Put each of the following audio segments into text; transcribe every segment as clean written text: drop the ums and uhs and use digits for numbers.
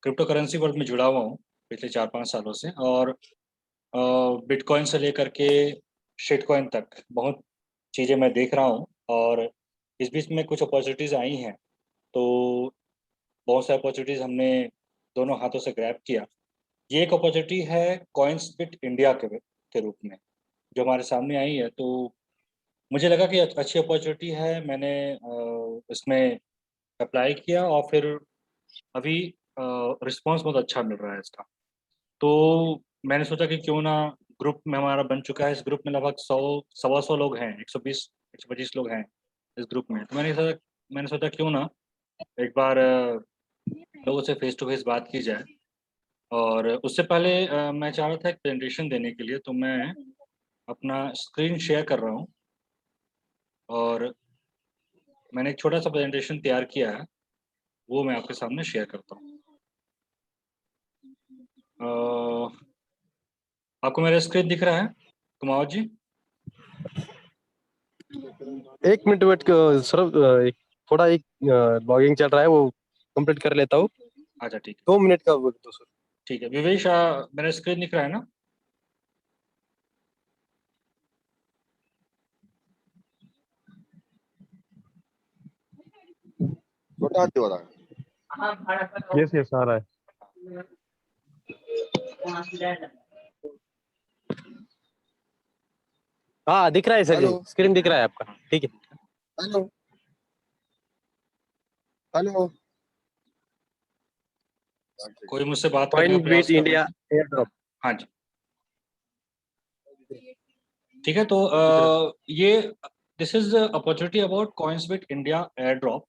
Crypto currency world में जुड़ा हुआ हूँ पिछले 4-5 सालों से। और बिटकॉइन से लेकर के शिटकॉइन तक बहुत चीज़ें मैं देख रहा हूँ। और इस बीच में कुछ अपॉर्चुनिटीज़ आई हैं, तो बहुत सारी अपॉर्चुनिटीज़ हमने दोनों हाथों से ग्रैब किया। ये एक अपॉर्चुनिटी है कॉइन्सबिट इंडिया के रूप में जो हमारे सामने आई है। तो मुझे लगा कि अच्छी अपॉर्चुनिटी है, मैंने इसमें अप्लाई किया और फिर अभी रिस्पांस बहुत अच्छा मिल रहा है इसका। तो मैंने सोचा कि क्यों ना, ग्रुप में हमारा बन चुका है, इस ग्रुप में लगभग 100 सवा 100 लोग हैं, 120 125 लोग हैं इस ग्रुप में। तो मैंने सोचा क्यों ना एक बार लोगों से फेस टू फेस बात की जाए। और उससे पहले मैं चाह रहा था एक प्रेजेंटेशन देने के लिए, तो मैं अपना स्क्रीन शेयर कर रहा हूँ और मैंने एक छोटा सा प्रेजेंटेशन तैयार किया है, वो मैं आपके सामने शेयर करता हूँ। आपको मेरा स्क्रीन दिख रहा है कुमावत जी? एक मिनट वेट सर, थोड़ा एक लॉगिंग चल रहा है, वो कंप्लीट कर लेता हूँ। अच्छा ठीक है, 2 मिनट का वक्त दो सर। ठीक है। विवेश, मेरा स्क्रीन दिख रहा है ना? छोटा हाथी वाला यस यस आ रहा है। हाँ दिख रहा है सर जी, हेलो स्क्रीन दिख रहा है आपका। ठीक है। हेलो हेलो कोई मुझसे बात करने का कॉइनबिट प्रयास कर रहा इंडिया है? Air drop. हाँ जी, ठीक है। तो ये this is opportunity about Coinsbit India air drop.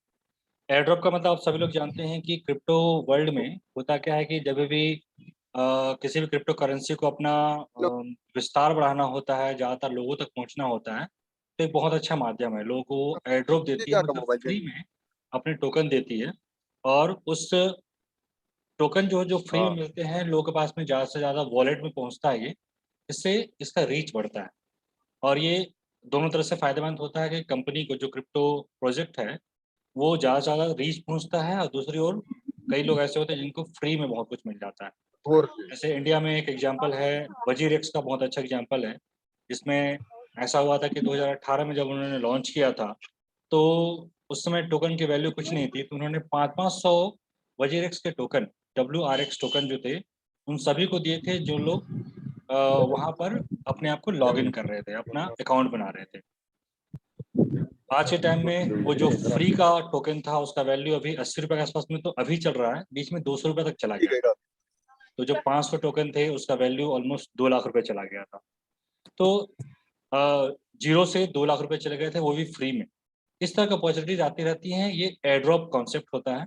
Air drop का मतलब आप सभी लोग जानते हैं कि क्रिप्टो वर्ल्ड में होता क्या है कि जब भी किसी भी क्रिप्टो करेंसी को अपना विस्तार बढ़ाना होता है, ज़्यादातर लोगों तक पहुंचना होता है, तो एक बहुत अच्छा माध्यम है। लोगों को एयर ड्रॉप देती है, क्या का मतलब मोबाइल फ्री चाहिए? में अपने टोकन देती है। और उस टोकन जो जो फ्री में हाँ मिलते हैं लोगों के पास में, ज़्यादा से ज़्यादा वॉलेट में पहुंचता है ये, इससे इसका रीच बढ़ता है। और ये दोनों तरह से फायदेमंद होता है कि कंपनी को, जो क्रिप्टो प्रोजेक्ट है, वो ज़्यादा से ज़्यादा रीच पहुंचता है, और दूसरी ओर कई लोग ऐसे होते हैं जिनको फ्री में बहुत कुछ मिल जाता है। और जैसे इंडिया में एक एग्जांपल है, वजीर एक्स का बहुत अच्छा एग्जांपल है, जिसमें ऐसा हुआ था कि 2018 में जब उन्होंने लॉन्च किया था, तो उस समय टोकन की वैल्यू कुछ नहीं थी, तो उन्होंने 500 वजीर एक्स के टोकन, WRX टोकन जो थे, उन सभी को दिए थे जो लोग वहाँ पर अपने आप को लॉग इन कर रहे थे, अपना अकाउंट बना रहे थे। आज के टाइम में वो जो फ्री का टोकन था उसका वैल्यू अभी 80 रुपये के आसपास में तो अभी चल रहा है, बीच में 200 रुपये तक चला ठीक गया है था। तो जो 500 टोकन थे उसका वैल्यू ऑलमोस्ट 2 लाख रुपए चला गया था। तो जीरो से 2 लाख रुपए चले गए थे, वो भी फ्री में। इस तरह की अपॉर्चुनिटीज आती रहती हैं। ये एयर ड्रॉप कॉन्सेप्ट होता है,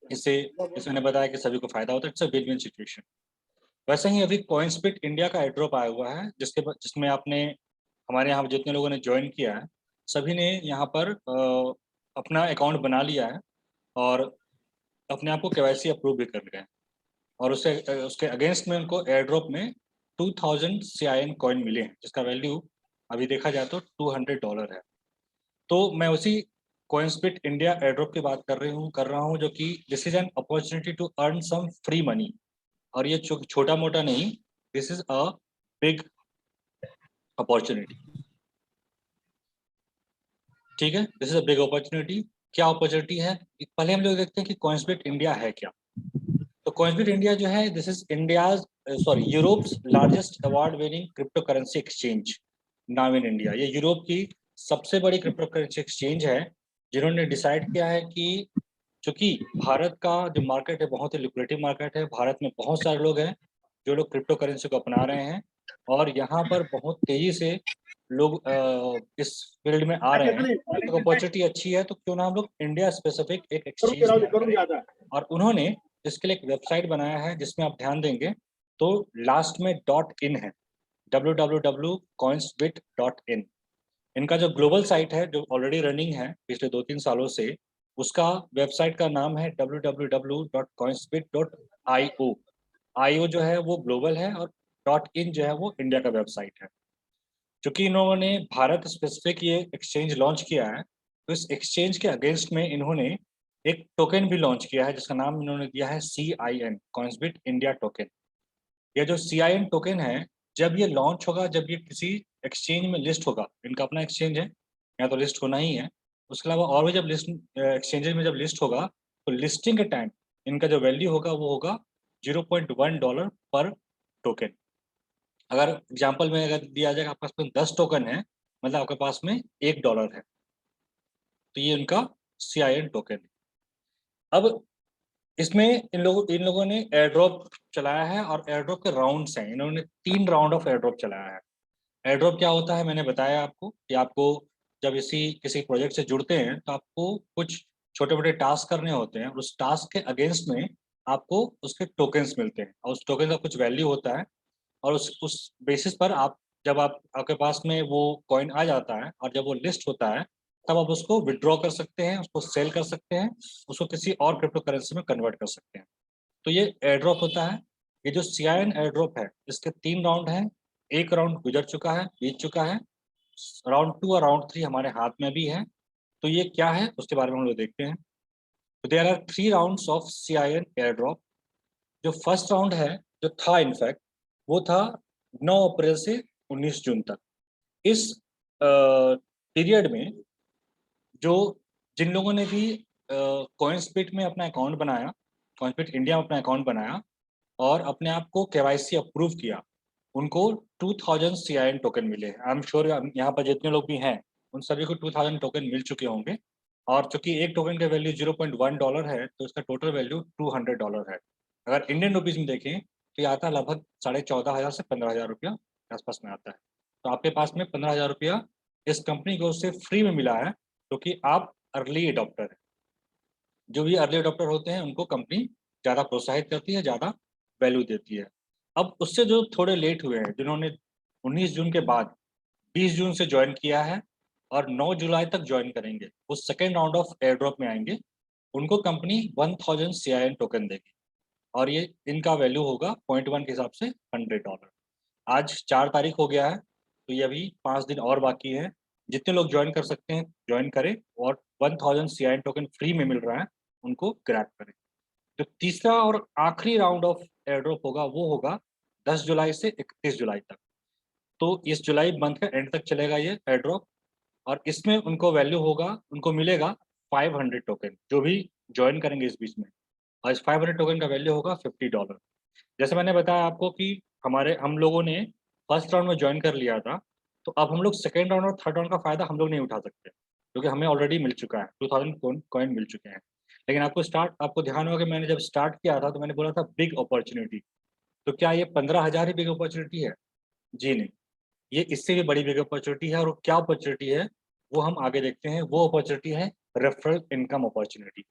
इससे, जैसे मैंने बताया कि सभी को फायदा होता है, it's a win win situation. वैसे ही अभी कॉइन्सबिट इंडिया का एयर ड्रॉप आया हुआ है, जिसमें आपने, हमारे यहाँ जितने लोगों ने ज्वाइन किया है, सभी ने यहाँ पर अपना अकाउंट बना लिया है और अपने आप को KYC अप्रूव भी कर लिया है। और उसके अगेंस्ट में उनको एयर ड्रॉप में 2000 CIN कॉइन मिले हैं, जिसका वैल्यू अभी देखा जाए तो $200 है। तो मैं उसी कॉइन्सबिट इंडिया एयर ड्रॉप की बात कर रहा हूँ, जो कि this is an opportunity to earn some free money. और ये छोटा मोटा नहीं, this is a big opportunity. ठीक है, this is a big opportunity. क्या अपॉर्चुनिटी है, पहले हम लोग देखते हैं कि कॉइन्सबिट इंडिया है क्या। तो कॉइन्सबिट इंडिया जो है, this is India's, sorry, Europe's largest award winning crypto currency exchange now in India. ये यूरोप की सबसे बड़ी क्रिप्टो करेंसी एक्सचेंज है, जिन्होंने डिसाइड किया है कि चूंकि भारत का जो मार्केट है बहुत ही लुक्रेटिव मार्केट है, भारत में बहुत सारे लोग हैं जो लोग क्रिप्टो करेंसी को अपना रहे हैं, और यहाँ पर बहुत तेजी से लोग इस फील्ड में आ रहे हैं। तो अपॉर्चुनिटी अच्छी है, तो क्यों ना हम लोग इंडिया स्पेसिफिक एक एक्सचेंज करें। और उन्होंने इसके लिए एक वेबसाइट बनाया है, जिसमें आप ध्यान देंगे तो लास्ट में .in है, www.coinsbit.in। इनका जो ग्लोबल साइट है जो ऑलरेडी रनिंग है पिछले 2-3 सालों से, उसका वेबसाइट का नाम है www.coinsbit.io। IO जो है वो ग्लोबल है, और .in जो है वो इंडिया का वेबसाइट है। क्योंकि इन्होंने भारत स्पेसिफिक ये एक्सचेंज लॉन्च किया है, तो इस एक्सचेंज के अगेंस्ट में इन्होंने एक टोकन भी लॉन्च किया है जिसका नाम इन्होंने दिया है CIN, कॉइन्सबिट इंडिया टोकन। ये जो CIN टोकन है, जब ये लॉन्च होगा, जब ये किसी एक्सचेंज में लिस्ट होगा, इनका अपना एक्सचेंज है, या तो लिस्ट होना ही है, उसके अलावा और भी जब लिस्ट एक्सचेंजेस में जब लिस्ट होगा, तो लिस्टिंग के टाइम इनका जो वैल्यू होगा वो होगा $0.1 पर टोकन। अगर एग्जाम्पल में अगर दिया जाएगा आपके पास में 10 टोकन है, मतलब आपके पास में $1 है, तो ये उनका CIN टोकन है। अब इसमें इन लोगों ने एयर ड्रॉप चलाया है, और एयर ड्रॉप के राउंड्स हैं, इन्होंने 3 राउंड ऑफ एयर ड्रॉप चलाया है। एयर ड्रॉप क्या होता है मैंने बताया आपको कि आपको जब किसी प्रोजेक्ट से जुड़ते हैं तो आपको कुछ छोटे मोटे टास्क करने होते हैं, और उस टास्क के अगेंस्ट में आपको उसके टोकन्स मिलते हैं, और उस टोकन का कुछ वैल्यू होता है, और उस बेसिस पर जब आपके पास में वो कॉइन आ जाता है और जब वो लिस्ट होता है, तब आप उसको विड्रॉ कर सकते हैं, उसको सेल कर सकते हैं, उसको किसी और क्रिप्टो करेंसी में कन्वर्ट कर सकते हैं। तो ये एयर ड्रॉप होता है। ये जो CIN एयर ड्रॉप है, इसके 3 राउंड हैं। एक राउंड गुजर चुका है, बीत चुका है। राउंड 2 और राउंड 3 हमारे हाथ में भी है। तो ये क्या है उसके बारे में हम लोग देखते हैं। तो there are 3 rounds of CIN air drop. जो फर्स्ट राउंड है, जो था इनफैक्ट, वो था 9 अप्रैल से 19 जून तक। इस पीरियड में जो जिन लोगों ने भी कॉइनस्पिट में अपना अकाउंट बनाया, कॉइनस्पिट इंडिया में अपना अकाउंट बनाया और अपने आप को KYC अप्रूव किया, उनको 2000 CIN टोकन मिले। आई एम श्योर यहाँ पर जितने लोग भी हैं उन सभी को 2000 टोकन मिल चुके होंगे। और चूंकि एक टोकन का वैल्यू $0.1 है, तो इसका टोटल वैल्यू $200 है। अगर इंडियन रुपीज में देखें तो ये आता है लगभग 14,500 से 15,000 रुपया के आसपास में आता है। तो आपके पास में 15,000 रुपया इस कंपनी को उससे फ्री में मिला है, क्योंकि आप अर्ली अडॉप्टर हैं। जो भी अर्ली अडॉप्टर होते हैं उनको कंपनी ज़्यादा प्रोत्साहित करती है, ज़्यादा वैल्यू देती है। अब उससे जो थोड़े लेट हुए हैं, जिन्होंने 19 जून के बाद 20 जून से ज्वाइन किया है और 9 जुलाई तक ज्वाइन करेंगे, वो second round of air drop में आएंगे, उनको कंपनी 1000 CIN टोकन देगी, और ये इनका वैल्यू होगा 0.1 के हिसाब से $100। आज 4 तारीख हो गया है, तो ये अभी 5 दिन और बाकी है। जितने लोग ज्वाइन कर सकते हैं ज्वाइन करें, और 1000 CIN टोकन फ्री में मिल रहा है, उनको ग्रैब करें। जो तीसरा और आखिरी राउंड ऑफ एयर ड्रॉप होगा वो होगा 10 जुलाई से 31 जुलाई तक। तो इस जुलाई मंथ का एंड तक चलेगा ये एयर ड्रॉप, और इसमें उनको वैल्यू होगा, उनको मिलेगा 500 टोकन, जो भी ज्वाइन करेंगे इस बीच में। और इस 500 टोकन का वैल्यू होगा $50। जैसे मैंने बताया आपको कि हम लोगों ने फर्स्ट राउंड में ज्वाइन कर लिया था, तो अब हम लोग सेकेंड राउंड और थर्ड राउंड का फायदा हम लोग नहीं उठा सकते, क्योंकि हमें ऑलरेडी मिल चुका है, 2000 कॉइन मिल चुके हैं। लेकिन आपको ध्यान होगा कि मैंने जब स्टार्ट किया था तो मैंने बोला था बिग अपॉर्चुनिटी। तो क्या ये 15,000 ही बिग अपॉर्चुनिटी है? जी नहीं, ये इससे भी बड़ी बिग अपॉर्चुनिटी है। और वो क्या अपॉर्चुनिटी है वो हम आगे देखते हैं। वो अपॉर्चुनिटी है रेफरल इनकम अपॉर्चुनिटी।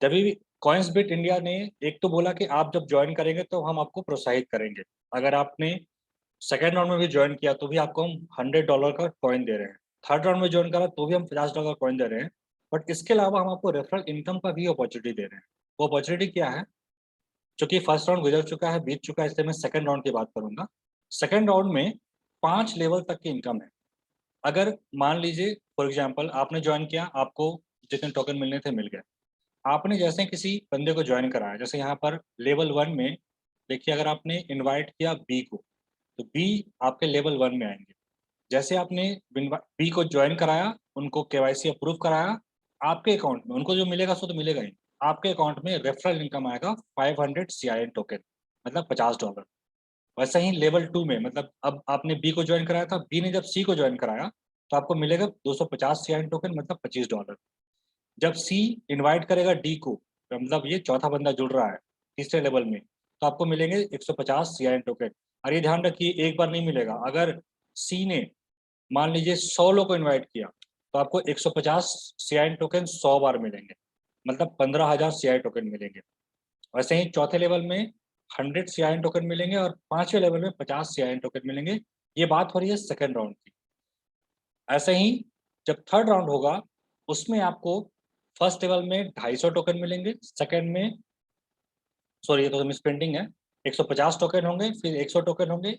जब भी कॉइन्सबिट इंडिया ने एक तो बोला कि आप जब ज्वाइन करेंगे तो हम आपको प्रोत्साहित करेंगे, अगर आपने सेकेंड राउंड में भी ज्वाइन किया तो भी आपको हम $100 का कॉइन दे रहे हैं, थर्ड राउंड में ज्वाइन करा तो भी हम $50 का कॉइन दे रहे हैं। बट इसके अलावा हम आपको रेफरल इनकम का भी अपॉर्चुनिटी दे रहे हैं। वो अपॉर्चुनिटी क्या है? चूंकि फर्स्ट राउंड गुजर चुका है, बीत चुका है, इसलिए मैं सेकेंड राउंड की बात करूंगा। सेकेंड राउंड में 5 लेवल तक की इनकम है। अगर मान लीजिए फॉर एग्जाम्पल आपने ज्वाइन किया, आपको जितने टोकन मिलने थे मिल गए। आपने जैसे किसी बंदे को ज्वाइन कराया, जैसे यहाँ पर लेवल 1 में देखिए, अगर आपने इनवाइट किया बी को, तो बी आपके लेवल 1 में आएंगे। जैसे आपने बी को ज्वाइन कराया, उनको KYC अप्रूव कराया, आपके अकाउंट में उनको जो मिलेगा सो तो मिलेगा ही, आपके अकाउंट में रेफरल इनकम आएगा 500 CIN टोकन, मतलब $50। वैसे ही लेवल 2 में, मतलब अब आपने बी को ज्वाइन कराया था, बी ने जब सी को ज्वाइन कराया तो आपको मिलेगा 250 CIN टोकन, मतलब $25। जब सी इनवाइट करेगा डी को, तो मतलब ये चौथा बंदा जुड़ रहा है तीसरे लेवल में, तो आपको मिलेंगे 150 CIN टोकन। और ये ध्यान रखिए, एक बार नहीं मिलेगा। अगर सी ने मान लीजिए 100 लोग को इन्वाइट किया, तो आपको 150 CIN टोकन 100 बार मिलेंगे, मतलब 15,000 CIN टोकन मिलेंगे। वैसे ही चौथे लेवल में 100 CIN टोकन मिलेंगे, और पांचवें लेवल में 50 CIN टोकन मिलेंगे। ये बात हो रही है सेकेंड राउंड की। ऐसे ही जब थर्ड राउंड होगा, उसमें आपको फर्स्ट लेवल में 250 टोकन मिलेंगे, सेकंड में सॉरी ये तो मिस प्रिंटिंग है, 150 टोकन होंगे, फिर 100 टोकन होंगे,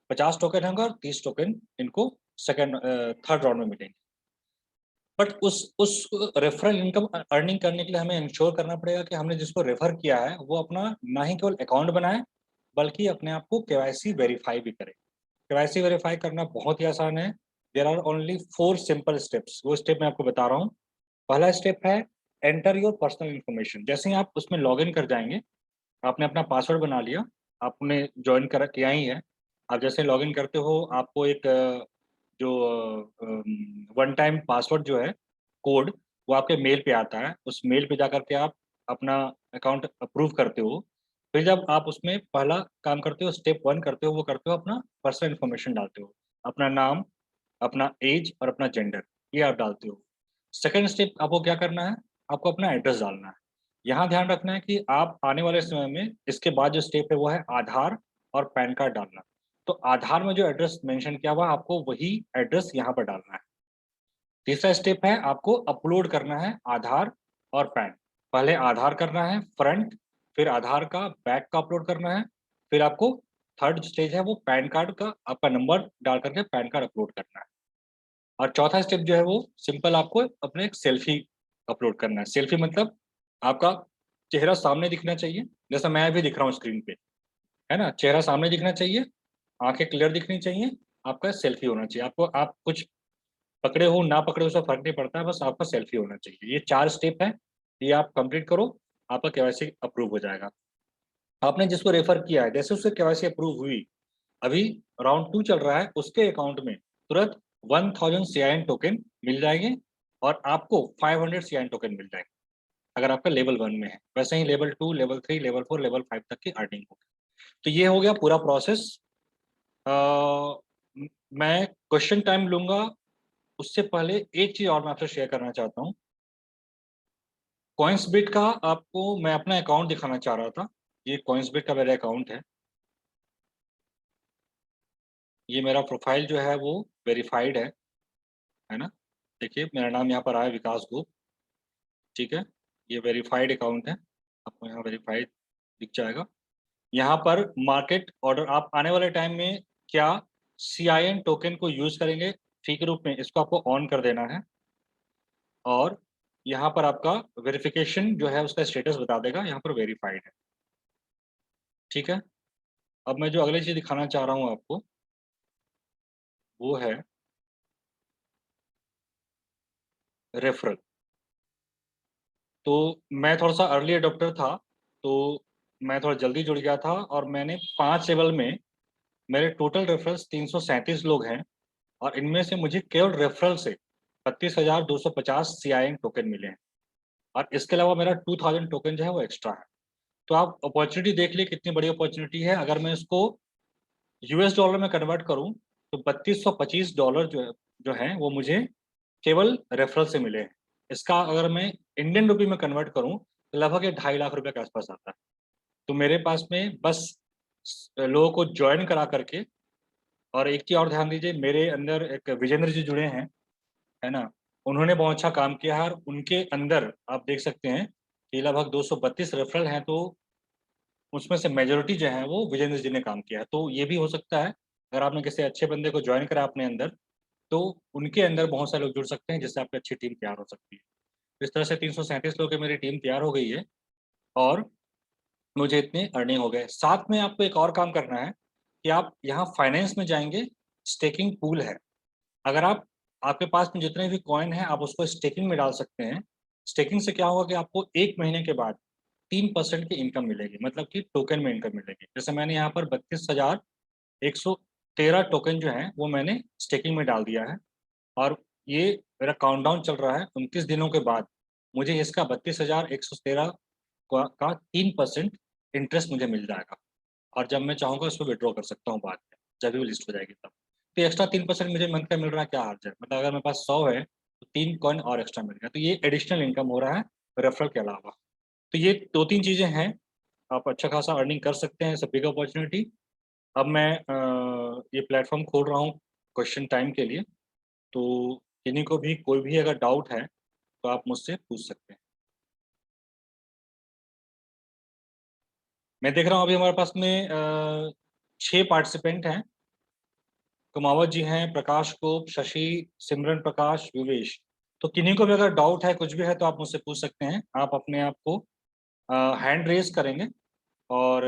50 टोकन होंगे, और 30 टोकन इनको सेकंड थर्ड राउंड में मिलेंगे। बट उस रेफरल इनकम अर्निंग करने के लिए हमें इंश्योर करना पड़ेगा कि हमने जिसको रेफर किया है वो अपना ना ही केवल अकाउंट बनाए बल्कि अपने आप को केवाईसी वेरीफाई भी करे। केवाईसी वेरीफाई करना बहुत ही आसान है। There are only 4 simple steps. वो स्टेप मैं आपको बता रहा हूँ। पहला स्टेप है एंटर योर पर्सनल इन्फॉर्मेशन। जैसे ही आप उसमें लॉग इन कर जाएंगे, आपने अपना पासवर्ड बना लिया, आपने ज्वाइन कर किया ही है। आप जैसे लॉग इन करते हो आपको एक जो वन टाइम पासवर्ड जो है कोड वो आपके मेल पे आता है। उस मेल पे जाकर के आप अपना अकाउंट अप्रूव करते हो। फिर जब आप उसमें पहला काम करते हो, स्टेप 1 करते हो, वो करते हो अपना पर्सनल इन्फॉर्मेशन डालते हो। अपना नाम, अपना एज और अपना जेंडर, ये आप डालते हो। सेकंड स्टेप आपको क्या करना है, आपको अपना एड्रेस डालना है। यहाँ ध्यान रखना है कि आप आने वाले समय में इसके बाद जो स्टेप है वो है आधार और पैन कार्ड डालना। तो आधार में जो एड्रेस मेंशन किया हुआ आपको वही एड्रेस यहाँ पर डालना है। तीसरा स्टेप है आपको अपलोड करना है आधार और पैन। पहले आधार करना है फ्रंट, फिर आधार का बैक का अपलोड करना है, फिर आपको थर्ड स्टेज है वो पैन कार्ड का आपका नंबर डाल करके पैन कार्ड अपलोड करना है। और चौथा स्टेप जो है वो सिंपल, आपको अपने एक सेल्फी अपलोड करना है। सेल्फी मतलब आपका चेहरा सामने दिखना चाहिए, जैसा मैं भी दिख रहा हूँ स्क्रीन पे, है ना। चेहरा सामने दिखना चाहिए, आंखें क्लियर दिखनी चाहिए, आपका सेल्फी होना चाहिए। आपको आप कुछ पकड़े हो ना पकड़े उसका फर्क नहीं पड़ता है, बस आपका सेल्फी होना चाहिए। ये 4 स्टेप है, ये आप कंप्लीट करो, आपका केवाईसी अप्रूव हो जाएगा। आपने जिसको रेफर किया है, जैसे उससे केवाईसी अप्रूव हुई, अभी राउंड 2 चल रहा है, उसके अकाउंट में तुरंत 1000 CIN टोकन मिल जाएंगे और आपको 500 CIN टोकन मिल जाएंगे अगर आपका लेवल 1 में है। वैसे ही लेवल 2, लेवल 3, लेवल 4, लेवल 5 तक की अर्निंग होगी। तो ये हो गया पूरा प्रोसेस। मैं क्वेश्चन टाइम लूंगा, उससे पहले एक चीज और मैं आपसे शेयर करना चाहता हूँ। कॉइंसबिट का आपको मैं अपना अकाउंट दिखाना चाह रहा था। ये कॉइंसबिट का मेरा अकाउंट ये मेरा प्रोफाइल जो है वो वेरीफाइड है ना। देखिए मेरा नाम यहाँ पर आया विकास गुप्त, ठीक है। ये वेरीफाइड अकाउंट है, आपको यहाँ वेरीफाइड दिख जाएगा। यहाँ पर मार्केट ऑर्डर आप आने वाले टाइम में क्या CIN टोकन को यूज करेंगे फी के रूप में, इसको आपको ऑन कर देना है। और यहाँ पर आपका वेरिफिकेशन जो है उसका स्टेटस बता देगा, यहाँ पर वेरीफाइड है, ठीक है। अब मैं जो अगली चीज दिखाना चाह रहा हूँ आपको वो है रेफरल। तो मैं थोड़ा सा अर्ली अडोप्टर था, तो मैं थोड़ा जल्दी जुड़ गया था और मैंने 5 लेवल में मेरे टोटल रेफरल्स 337 लोग हैं। और इनमें से मुझे केवल रेफरल से 32,250 CIN टोकन मिले हैं। और इसके अलावा मेरा 2000 टोकन जो है वो एक्स्ट्रा है। तो आप अपॉर्चुनिटी देख लिए कितनी बड़ी अपॉर्चुनिटी है। अगर मैं इसको US डॉलर में कन्वर्ट करूं तो $3225 जो है वो मुझे केवल रेफरल से मिले हैं। इसका अगर मैं इंडियन रुपी में कन्वर्ट करूं तो लगभग 2.5 लाख रुपए के आसपास आता है। तो मेरे पास में बस लोगों को ज्वाइन करा करके, और एक चीज और ध्यान दीजिए, मेरे अंदर एक विजेंद्र जी जुड़े हैं, है ना। उन्होंने बहुत अच्छा काम किया है और उनके अंदर आप देख सकते हैं कि लगभग 232 रेफरल हैं। तो उसमें से मेजोरिटी जो है वो विजेंद्र जी ने काम किया है। तो ये भी हो सकता है अगर आपने किसी अच्छे बंदे को ज्वाइन करा अपने अंदर, तो उनके अंदर बहुत सारे लोग जुड़ सकते हैं जिससे आपकी अच्छी टीम तैयार हो सकती है। इस तरह से 337 लोगों की मेरी टीम तैयार हो गई है और मुझे इतने अर्निंग हो गए। साथ में आपको एक और काम करना है कि आप यहाँ फाइनेंस में जाएंगे, स्टेकिंग पूल है। अगर आप आपके पास में जितने भी कॉइन हैं आप उसको स्टेकिंग में डाल सकते हैं। स्टेकिंग से क्या होगा कि आपको 1 महीने के बाद 3% की इनकम मिलेगी, मतलब कि टोकन में इनकम मिलेगी। जैसे मैंने यहाँ पर 32,113 टोकन जो है वो मैंने स्टेकिंग में डाल दिया है। और ये मेरा काउंटडाउन चल रहा है 29 दिनों के बाद मुझे इसका 32,113 का 3% इंटरेस्ट मुझे मिल जाएगा। और जब मैं चाहूँगा उसको विड्रॉ कर सकता हूँ बाद में, जब भी वो लिस्ट हो जाएगी तब। तो एक्स्ट्रा 3% मुझे मंथ का मिल रहा है, क्या हर्ज है। मतलब अगर मेरे पास 100 है तो 3 कॉइन और एक्स्ट्रा मिल गया। तो ये एडिशनल इनकम हो रहा है रेफरल के अलावा। तो ये 2-3 चीज़ें हैं, आप अच्छा खासा अर्निंग कर सकते हैं, बिग अपॉर्चुनिटी। अब मैं ये प्लेटफॉर्म खोल रहा हूँ क्वेश्चन टाइम के लिए। तो किन्हीं को भी कोई भी अगर डाउट है तो आप मुझसे पूछ सकते हैं। मैं देख रहा हूँ अभी हमारे पास में 6 पार्टिसिपेंट हैं। कुमावत जी हैं, प्रकाश गोप, शशि, सिमरन प्रकाश, विवेश। तो किन्हीं को भी अगर डाउट है, कुछ भी है, तो आप मुझसे पूछ सकते हैं। आप अपने आप को हैंड रेज करेंगे और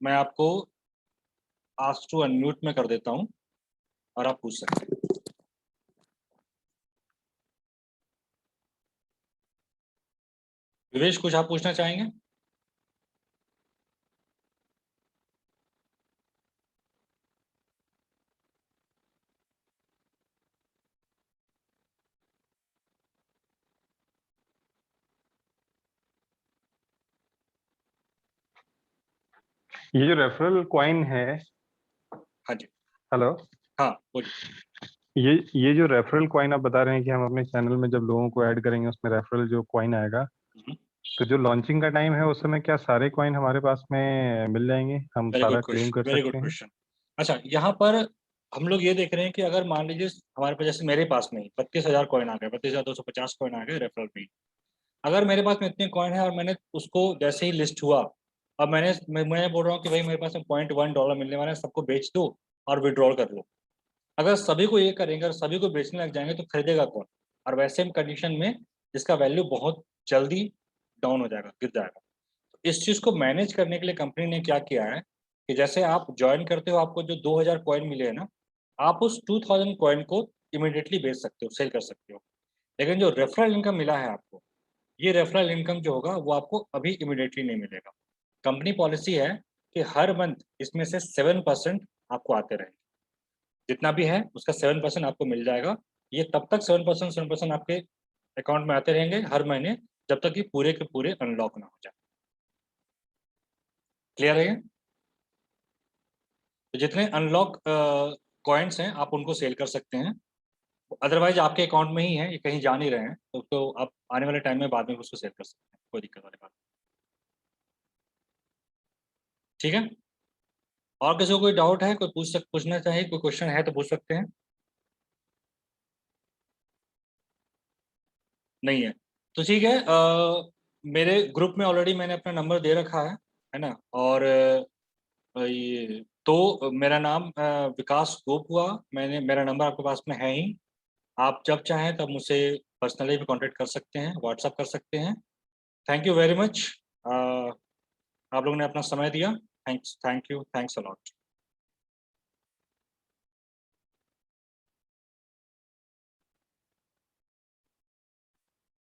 मैं आपको आस्क टू अनम्यूट में कर देता हूं और आप पूछ सकते हैं। विवेश, कुछ आप पूछना चाहेंगे? ये जो रेफरल कॉइन है, हाँ जी, हेलो, हाँ बोलिए। ये जो रेफरल कॉइन आप बता रहे हैं कि हम अपने चैनल में जब लोगों को ऐड करेंगे उसमें रेफरल जो कॉइन आएगा, तो जो लॉन्चिंग का टाइम है उस समय क्या सारे कॉइन हमारे पास में मिल जाएंगे, हम वेरी सारा गुड क्लेम क्वेश्चन, कर वेरी गुड सकते हैं? क्वेश्चन। अच्छा, यहाँ पर हम लोग ये देख रहे हैं कि अगर मान लीजिए हमारे पास, जैसे मेरे पास में 32,000 कॉइन आ गए, 32,250 कॉइन आ गए रेफरल में। अगर मेरे पास में इतने कॉइन है और मैंने उसको जैसे ही लिस्ट हुआ, अब मैं बोल रहा हूँ कि भाई मेरे पास में $0.1 मिलने वाला है, सबको बेच दो और विड्रॉल कर लो। अगर सभी को ये करेंगे और सभी को बेचने लग जाएंगे तो खरीदेगा कौन? और वैसे कंडीशन में जिसका वैल्यू बहुत जल्दी डाउन हो जाएगा, गिर जाएगा। इस चीज़ को मैनेज करने के लिए कंपनी ने क्या किया है कि जैसे आप ज्वाइन करते हो, आपको जो 2000 कॉइन मिले हैं ना, आप उस 2000 कॉइन को इमिडिएटली बेच सकते हो, सेल कर सकते हो। लेकिन जो रेफरल इनकम मिला है आपको, ये रेफरल इनकम जो होगा वो आपको अभी इमिडिएटली नहीं मिलेगा। कंपनी पॉलिसी है कि हर मंथ इसमें से 7% आपको आते रहेंगे। जितना भी है उसका 7% आपको मिल जाएगा। ये तब तक 7% आपके अकाउंट में आते रहेंगे हर महीने, जब तक कि पूरे के पूरे अनलॉक ना हो जाए। क्लियर है? तो जितने अनलॉक कॉइन्स हैं आप उनको सेल कर सकते हैं। अदरवाइज आपके अकाउंट में ही है, ये कहीं जा नहीं रहे हैं, तो आप आने वाले टाइम में बाद में उसको सेल कर सकते हैं, कोई दिक्कत वाली बात नहीं। ठीक है? और किसी को कोई डाउट है, कोई पूछना चाहिए, कोई क्वेश्चन है तो पूछ सकते हैं। नहीं है तो ठीक है। मेरे ग्रुप में ऑलरेडी मैंने अपना नंबर दे रखा है ना? और ये तो मेरा नाम विकास गोप हुआ। मेरा नंबर आपके पास में है ही। आप जब चाहें तब मुझसे पर्सनली भी कांटेक्ट कर सकते हैं, व्हाट्सअप कर सकते हैं। Thank you very much. आप लोगों ने अपना समय दिया। Thanks, thank you, thanks a lot.